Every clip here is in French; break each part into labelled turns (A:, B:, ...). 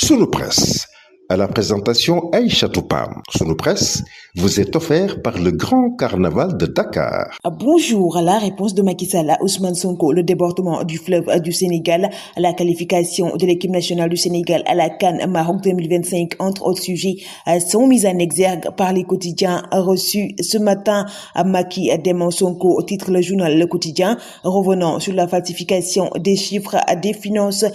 A: Sunu Presse. À la présentation Aïcha Toupam. Sunu Presse vous est offert par le Grand Carnaval de Dakar.
B: Bonjour. La réponse de Macky Sall à Ousmane Sonko, le débordement du fleuve du Sénégal, la qualification de l'équipe nationale du Sénégal à la CAN Maroc 2025, entre autres sujets, sont mis en exergue par les quotidiens reçus ce matin. Macky dément Sonko, titre le journal Le Quotidien, revenant sur la falsification des chiffres des finances.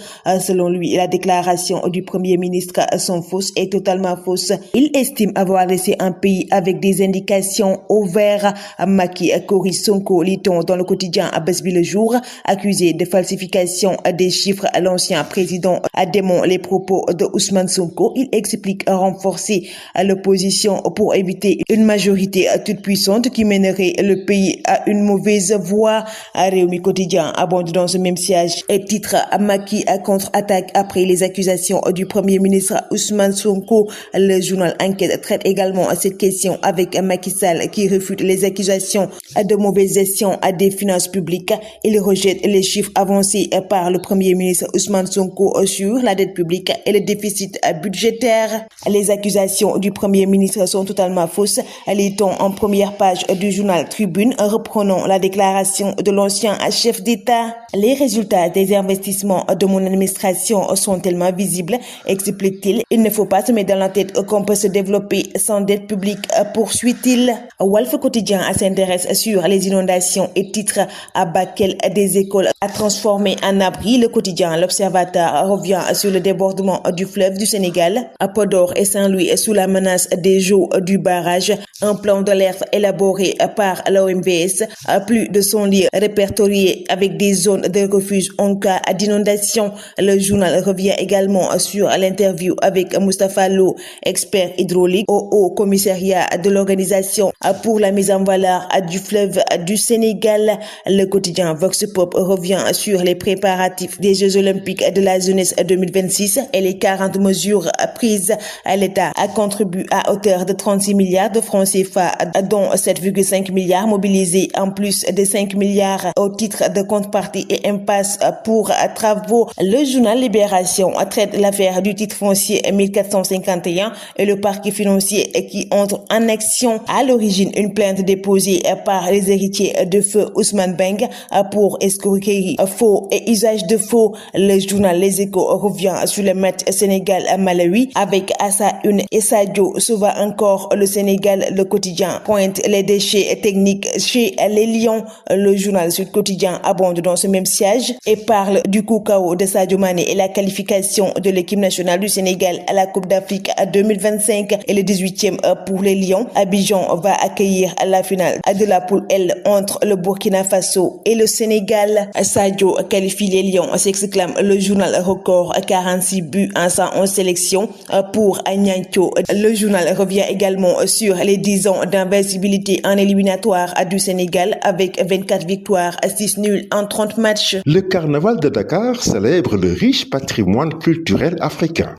B: Selon lui, la déclaration du Premier ministre sont fausses et totalement fausses. Il estime avoir laissé un pays avec des indications au vert. Macky corrige Sonko, lit-on dans Le Quotidien à Bes Bi Le Jour, accusé de falsification des chiffres. L'ancien président dément les propos de Ousmane Sonko. Il explique renforcer l'opposition pour éviter une majorité toute puissante qui mènerait le pays à une mauvaise voie. Réumi Quotidien abonde dans ce même siège et titre Macky contre-attaque après les accusations du Premier ministre Ousmane Sonko. Le journal Enquête traite également cette question avec Macky Sall qui refute les accusations de mauvaise gestion des finances publiques. Il rejette les chiffres avancés par le Premier ministre Ousmane Sonko sur la dette publique et le déficit budgétaire. Les accusations du Premier ministre sont totalement fausses. Lit-on en première page du journal Tribune, reprenant la déclaration de l'ancien chef d'État. Les résultats des investissements de mon administration sont tellement visibles, explique-t-il. Il ne faut pas se mettre dans la tête qu'on peut se développer sans dette publique, poursuit-il. Walf Quotidien s'intéresse sur les inondations et titre à Bakel des écoles à transformer en abri. Le quotidien L'Observateur revient sur le débordement du fleuve du Sénégal. À Podor et Saint-Louis sous la menace des eaux du barrage. Un plan d'alerte élaboré par l'OMVS. Plus de 100 lieux répertoriés avec des zones de refuge en cas d'inondation. Le journal revient également sur l'interview avec Moustapha Lo, expert hydraulique au Haut Commissariat de l'Organisation pour la mise en valeur du fleuve du Sénégal. Le quotidien Vox Pop revient sur les préparatifs des Jeux Olympiques de la jeunesse 2026 et les 40 mesures prises. L'État a contribué à hauteur de 36 milliards de francs CFA, dont 7,5 milliards mobilisés en plus de 5 milliards au titre de contrepartie et impasse pour travaux. Le journal Libération traite l'affaire du titre foncier 1451 et le parquet financier qui entre en action. À l'origine, une plainte déposée par les héritiers de feu Ousmane Beng pour escroquerie, faux et usage de faux. Le journal Les Échos revient sur le match Sénégal-Malawi avec à sa une et Sadio sauva encore le Sénégal. Le quotidien pointe les déchets techniques chez les Lions. Le journal Sud Quotidien abonde dans ce même siège et parle du coup KO de Sadio Mané et la qualification de l'équipe nationale du Sénégal à la Coupe d'Afrique 2025 et le 18e pour les Lions. Abidjan va accueillir la finale de la poule L entre le Burkina Faso et le Sénégal. Sadio qualifie les Lions, s'exclame le journal Record. 46 buts en 111 sélections pour Niancho. Le journal revient également sur les 10 ans d'invincibilité en éliminatoire du Sénégal avec 24 victoires, 6 nuls en 30 matchs.
A: Le Carnaval de Dakar célèbre le riche patrimoine culturel africain.